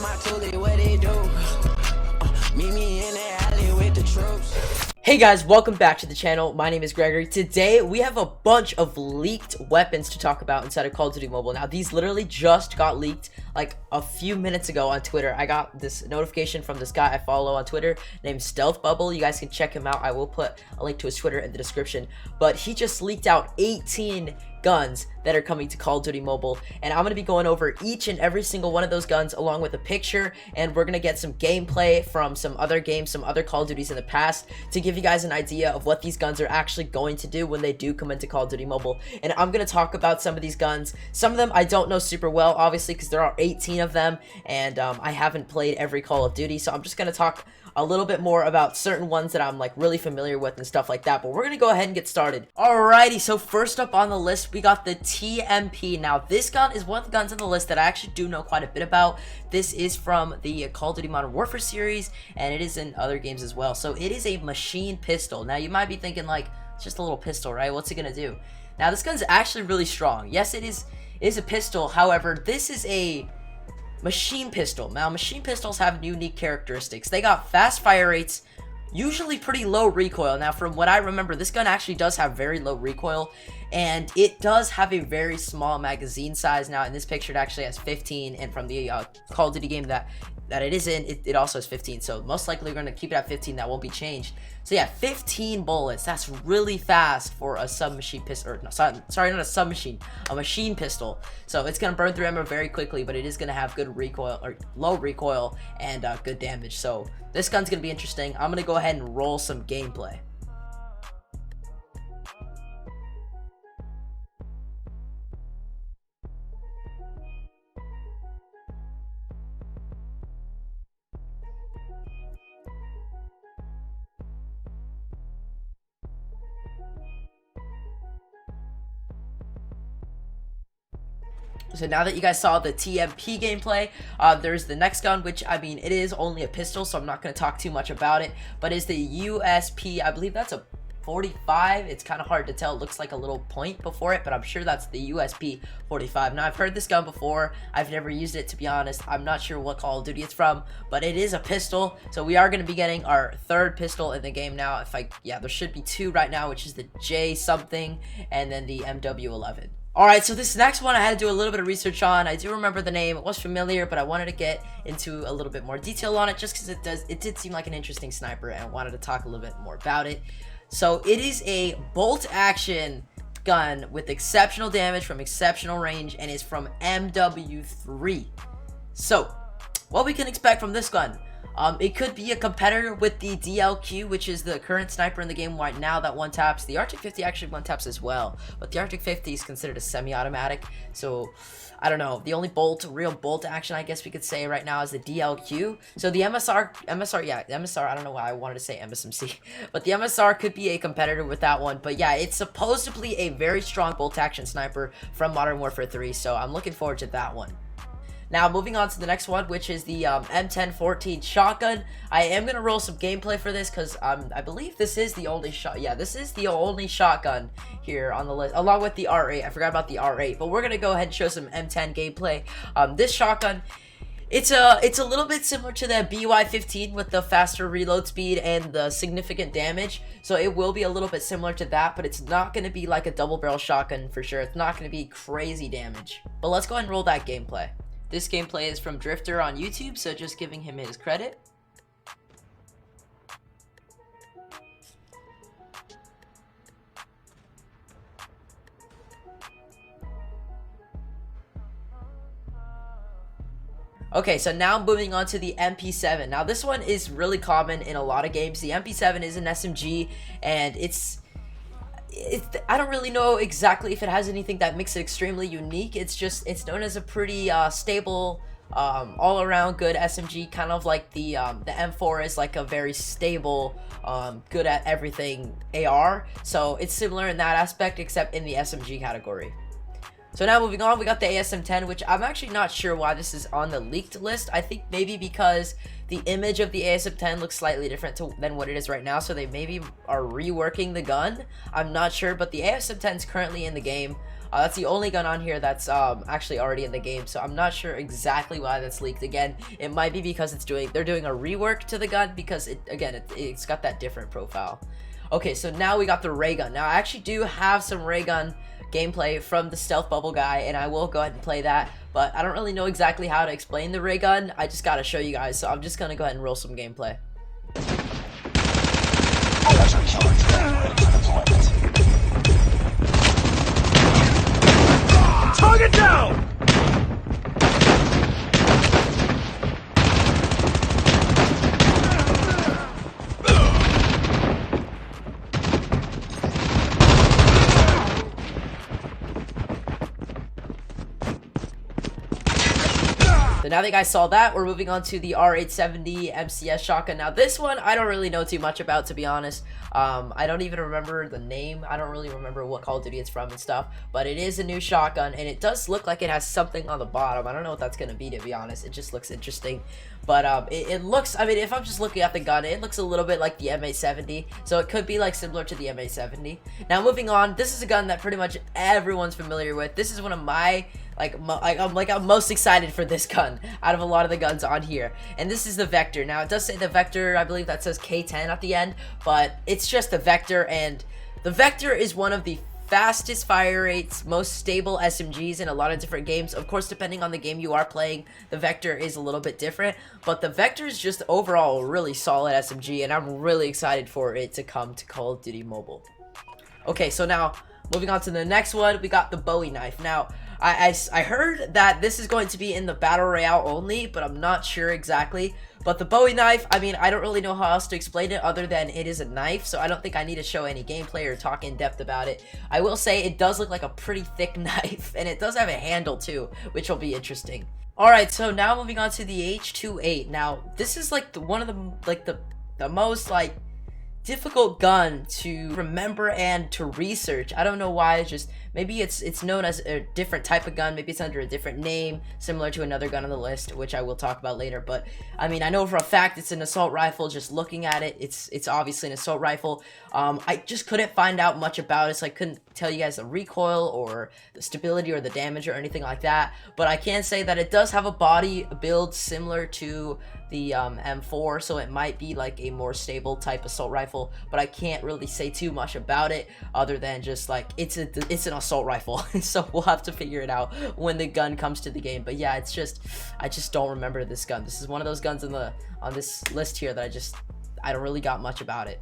my toolie, what they do? Meet me in the alley with the troops. Hey guys, welcome back to the channel. My name is Gregory. Today we have a bunch of leaked weapons to talk about inside of Call of Duty Mobile. Now these literally just got leaked like a few minutes ago on Twitter. I got this notification from this guy I follow on Twitter named Stealth Bubble. You guys can check him out. I will put a link to his Twitter in the description. But he just leaked out 18 guns that are coming to Call of Duty Mobile, and I'm going to be going over each and every single one of those guns along with a picture, and we're going to get some gameplay from some other games, some other Call of Duties in the past, to give you guys an idea of what these guns are actually going to do when they do come into Call of Duty Mobile. And I'm going to talk about some of these guns. Some of them I don't know super well, obviously, because there are 18 of them, and I haven't played every Call of Duty, so I'm just going to talk a little bit more about certain ones that I'm like really familiar with and stuff like that. But we're gonna go ahead and get started. Alrighty, so first up on the list we got the TMP. Now this gun is one of the guns on the list that I actually do know quite a bit about. This is from the Call of Duty Modern Warfare series, and it is in other games as well. So it is a machine pistol. Now you might be thinking like, it's just a little pistol, right? What's it gonna do? Now this gun's actually really strong. Yes, it is a pistol. However, this is a machine pistol. Now machine pistols have unique characteristics. They got fast fire rates, usually pretty low recoil. Now from what I remember, this gun actually does have very low recoil, and it does have a very small magazine size. Now in this picture it actually has 15, and from the Call of Duty game that it is in, it also has 15, so most likely we're going to keep it at 15. That won't be changed. So yeah, 15 bullets, that's really fast for a submachine pistol, or no, sorry, not a submachine, a machine pistol. So it's going to burn through ammo very quickly, but it is going to have good recoil, or low recoil, and good damage. So this gun's going to be interesting. I'm going to go ahead and roll some gameplay. So now that you guys saw the TMP gameplay, there's the next gun, which, I mean, it is only a pistol, so I'm not going to talk too much about it, but it's the USP, I believe that's a 45. It's kind of hard to tell. It looks like a little point before it, but I'm sure that's the USP 45. Now, I've heard this gun before. I've never used it, to be honest. I'm not sure what Call of Duty it's from, but it is a pistol, so we are going to be getting our third pistol in the game now. Yeah, there should be two right now, which is the J something, and then the MW11. Alright, so this next one I had to do a little bit of research on. I do remember the name. It was familiar, but I wanted to get into a little bit more detail on it just because it did seem like an interesting sniper, and I wanted to talk a little bit more about it. So it is a bolt action gun with exceptional damage from exceptional range, and is from MW3. So what we can expect from this gun, it could be a competitor with the DLQ, which is the current sniper in the game right now that one taps. The Arctic 50 actually one taps as well, but the Arctic 50 is considered a semi-automatic, so I don't know. The only real bolt action I guess we could say right now is the DLQ. So the MSR, yeah, the MSR, I don't know why I wanted to say MSMC, but the MSR could be a competitor with that one. But yeah, it's supposedly a very strong bolt action sniper from Modern Warfare 3, so I'm looking forward to that one. Now, moving on to the next one, which is the M1014 shotgun. I am going to roll some gameplay for this because I believe this is the only this is the only shotgun here on the list, along with the R8. I forgot about the R8, but we're going to go ahead and show some M10 gameplay. This shotgun, it's a little bit similar to the BY-15 with the faster reload speed and the significant damage. So it will be a little bit similar to that, but it's not going to be like a double barrel shotgun for sure. It's not going to be crazy damage. But let's go ahead and roll that gameplay. This gameplay is from Drifter on YouTube, so just giving him his credit. Okay, so now moving on to the MP7. Now this one is really common in a lot of games. The MP7 is an SMG, and I don't really know exactly if it has anything that makes it extremely unique. It's known as a pretty stable, all-around good SMG, kind of like the M4 is like a very stable, good at everything AR. So it's similar in that aspect, except in the SMG category. So now moving on, we got the ASM-10, which I'm actually not sure why this is on the leaked list. I think maybe because the image of the ASM-10 looks slightly different than what it is right now, so they maybe are reworking the gun. I'm not sure, but the ASM-10 is currently in the game. That's the only gun on here that's actually already in the game, so I'm not sure exactly why that's leaked. Again, it might be because they're doing a rework to the gun, because it's got that different profile. Okay, so now we got the Raygun. Now I actually do have some Raygun gameplay from the stealth bubble guy, and I will go ahead and play that, but I don't really know exactly how to explain the Raygun. I just gotta show you guys, so I'm just gonna go ahead and roll some gameplay. Target down! So now that you guys saw that, we're moving on to the R870 MCS shotgun. Now this one, I don't really know too much about, to be honest. I don't even remember the name. I don't really remember what Call of Duty it's from and stuff. But it is a new shotgun, and it does look like it has something on the bottom. I don't know what that's going to be, to be honest. It just looks interesting. But it looks, I mean, if I'm just looking at the gun, it looks a little bit like the M870. So it could be like similar to the M870. Now moving on, this is a gun that pretty much everyone's familiar with. This is one of my... I'm most excited for this gun out of a lot of the guns on here, and this is the Vector. Now it does say the Vector, I believe that says K10 at the end, but it's just the Vector, and the Vector is one of the fastest fire rates, most stable SMGs in a lot of different games. Of course, depending on the game you are playing, the Vector is a little bit different, but the Vector is just overall a really solid SMG, and I'm really excited for it to come to Call of Duty Mobile. Okay, so now moving on to the next one, we got the Bowie knife. Now I heard that this is going to be in the Battle Royale only, but I'm not sure exactly. But the Bowie knife, I mean, I don't really know how else to explain it other than it is a knife, so I don't think I need to show any gameplay or talk in depth about it. I will say it does look like a pretty thick knife, and it does have a handle too, which will be interesting. Alright, so now moving on to the H28. Now, this is like one of the most like difficult gun to remember and to research. I don't know why. It's just maybe it's known as a different type of gun, maybe it's under a different name similar to another gun on the list, which I will talk about later. But I mean, I know for a fact it's an assault rifle. Just looking at it, it's obviously an assault rifle. I just couldn't find out much about it, so I couldn't tell you guys the recoil or the stability or the damage or anything like that, but I can say that it does have a body build similar to the M4, so it might be like a more stable type assault rifle, but I can't really say too much about it other than just like it's an assault rifle. So we'll have to figure it out when the gun comes to the game. But yeah, it's just I just don't remember this gun. This is one of those guns on this list here that I don't really got much about it.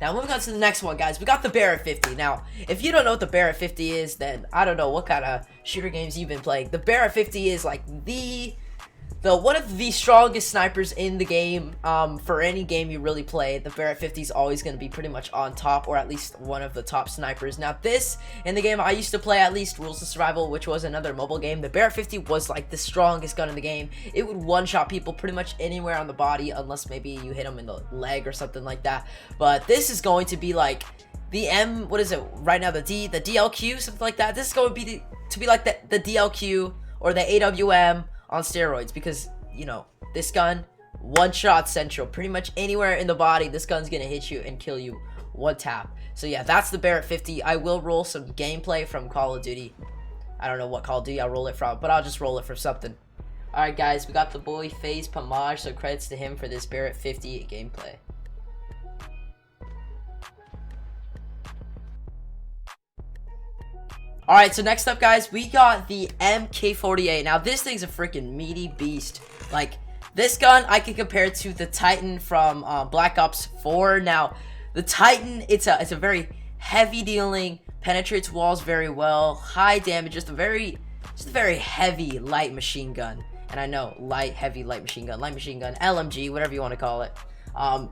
Now moving on to the next one, guys, we got the Barrett 50. Now, if you don't know what the Barrett 50 is, then I don't know what kind of shooter games you've been playing. The Barrett 50 is like the one of the strongest snipers in the game. For any game you really play, the Barrett 50 is always going to be pretty much on top, or at least one of the top snipers. Now this, in the game I used to play, at least Rules of Survival, which was another mobile game, the Barrett 50 was like the strongest gun in the game. It would one-shot people pretty much anywhere on the body, unless maybe you hit them in the leg or something like that. But this is going to be like the what is it right now, the DLQ, something like that. This is going to be like the DLQ or the AWM on steroids, because you know this gun, one shot central, pretty much anywhere in the body this gun's gonna hit you and kill you one tap. So yeah, that's the Barrett 50. I will roll some gameplay from Call of Duty. I don't know what Call of Duty I'll roll it from, but I'll just roll it from something. Alright guys, we got the Bowie phase Pomage, so credits to him for this Barrett 50 gameplay. Alright, so next up, guys, we got the MK48. Now, this thing's a freaking meaty beast. Like, this gun, I can compare to the Titan from Black Ops 4. Now, the Titan, it's a very heavy dealing, penetrates walls very well, high damage, just a very heavy light machine gun. And I know, heavy light machine gun, LMG, whatever you want to call it.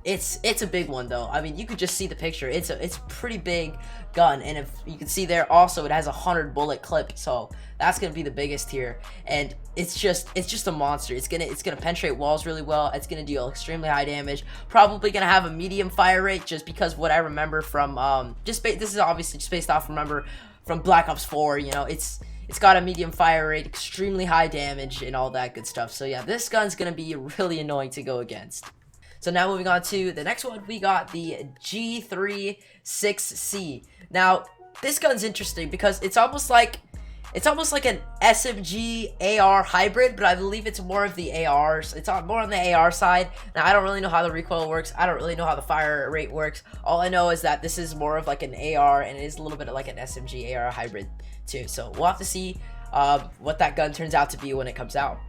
It's a big one though. I mean, you could just see the picture. It's a pretty big gun, and if you can see there, also it has a 100 bullet clip, so that's gonna be the biggest here. And it's just a monster. It's gonna penetrate walls really well. It's gonna deal extremely high damage. Probably gonna have a medium fire rate, just because what I remember from this is obviously just based off from Black Ops 4. You know, it's got a medium fire rate, extremely high damage, and all that good stuff. So yeah, this gun's gonna be really annoying to go against. So now moving on to the next one, we got the G36C. Now, this gun's interesting because it's almost like It's almost like an SMG AR hybrid, but I believe it's more of the ARs. It's more on the AR side. Now, I don't really know how the recoil works. I don't really know how the fire rate works. All I know is that this is more of like an AR, and it is a little bit like an SMG AR hybrid too. So we'll have to see what that gun turns out to be when it comes out.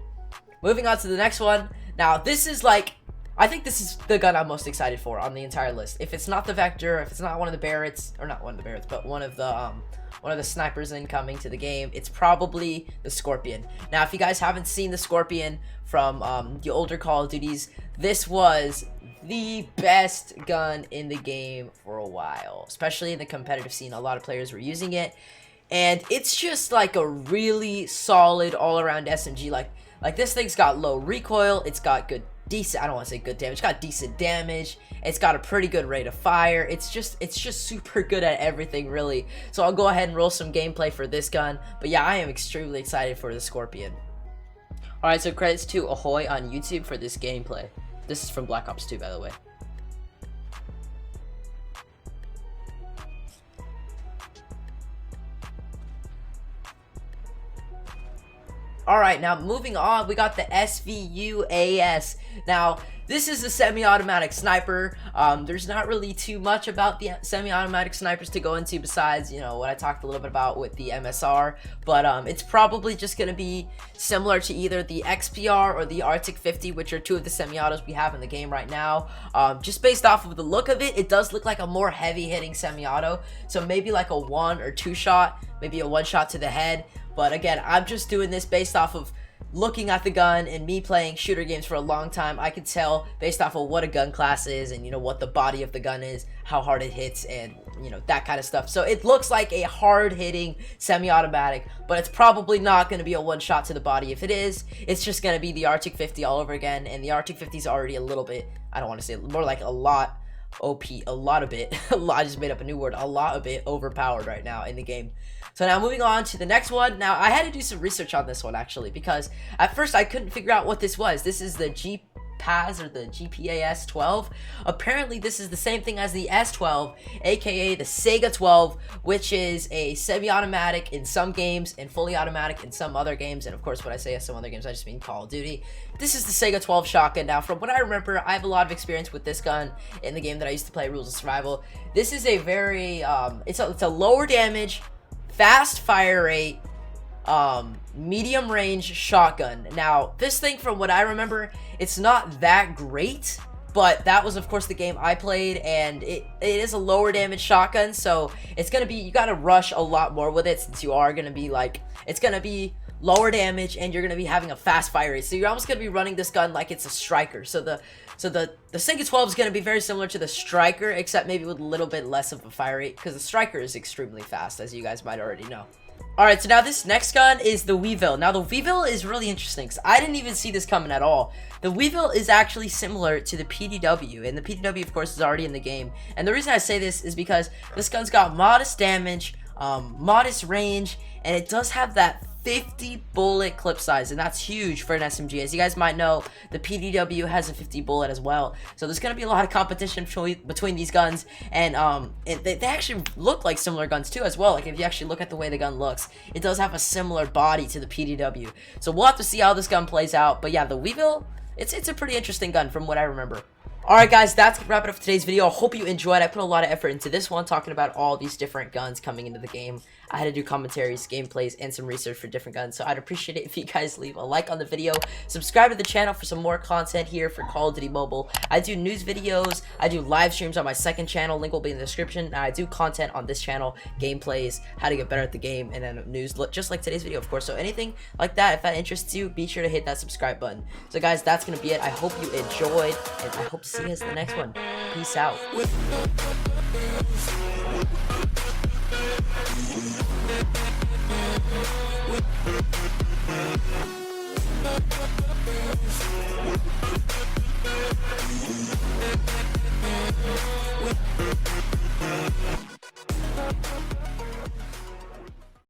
Moving on to the next one. Now, this is like, I think this is the gun I'm most excited for on the entire list. If it's not the Vector, if it's not one of the Barretts, or not one of the Barretts, but one of the snipers incoming to the game, it's probably the Skorpion. Now, if you guys haven't seen the Skorpion from the older Call of Duties, this was the best gun in the game for a while, especially in the competitive scene. A lot of players were using it, and it's just like a really solid all-around SMG. Like this thing's got low recoil, it's got decent, I don't want to say good damage, it's got decent damage, it's got a pretty good rate of fire, it's just super good at everything, really. So I'll go ahead and roll some gameplay for this gun, but yeah, I am extremely excited for the Skorpion. Alright, so credits to Ahoy on YouTube for this gameplay. This is from Black Ops 2, by the way. Alright, now moving on, we got the SVU-AS. Now, this is a semi-automatic sniper. There's not really too much about the semi-automatic snipers to go into besides, you know, what I talked a little bit about with the MSR. But it's probably just going to be similar to either the XPR or the R870, which are two of the semi-autos we have in the game right now. Just based off of the look of it, it does look like a more heavy-hitting semi-auto. So maybe like a 1 or 2 shot, maybe a 1 shot to the head. But again, I'm just doing this based off of looking at the gun and me playing shooter games for a long time. I can tell based off of what a gun class is and, you know, what the body of the gun is, how hard it hits, and, you know, that kind of stuff. So it looks like a hard-hitting semi-automatic, but it's probably not going to be a one-shot to the body. If it is, it's just going to be the R850 all over again, and the R850 is already a little bit, I don't want to say more like a lot, OP, a lot of it, I just made up a new word, a lot of it overpowered right now in the game. So now moving on to the next one. Now I had to do some research on this one actually, because at first I couldn't figure out what this was. This is the GPAS or the GPAS 12. Apparently this is the same thing as the S12, aka the Sega 12, which is a semi-automatic in some games and fully automatic in some other games. And of course, when I say some other games, I just mean Call of Duty. This is the Sega 12 shotgun. Now, from what I remember, I have a lot of experience with this gun in the game that I used to play, Rules of Survival. This is a very, it's a lower damage, fast fire rate, medium range shotgun. Now, this thing, from what I remember, it's not that great, but that was, of course, the game I played, and it is a lower damage shotgun, so it's gonna be, you gotta rush a lot more with it, since you are gonna be like, it's gonna be lower damage, and you're gonna be having a fast fire rate, so you're almost gonna be running this gun like it's a striker. So the Sega 12 is gonna be very similar to the striker, except maybe with a little bit less of a fire rate, because the striker is extremely fast, as you guys might already know. Alright, so now this next gun is the Weevil. Now the Weevil is really interesting, because I didn't even see this coming at all. The Weevil is actually similar to the PDW, and the PDW, of course, is already in the game. And the reason I say this is because this gun's got modest damage, modest range, and it does have that 50 bullet clip size, and that's huge for an SMG. As you guys might know, the PDW has a 50 bullet as well, so there's gonna be a lot of competition between these guns. And they actually look like similar guns too as well. Like, if you actually look at the way the gun looks, it does have a similar body to the PDW, so we'll have to see how this gun plays out. But yeah, the Weevil, it's a pretty interesting gun from what I remember. Alright guys, that's gonna wrap it up for today's video. I hope you enjoyed. I put a lot of effort into this one, talking about all these different guns coming into the game. I had to do commentaries, gameplays, and some research for different guns, so I'd appreciate it if you guys leave a like on the video, subscribe to the channel for some more content here for Call of Duty Mobile. I do news videos, I do live streams on my second channel, link will be in the description, and I do content on this channel, gameplays, how to get better at the game, and then news, just like today's video, of course. So anything like that, if that interests you, be sure to hit that subscribe button. So guys, that's gonna be it. I hope you enjoyed, and I hope to see you guys in the next one. Peace out. With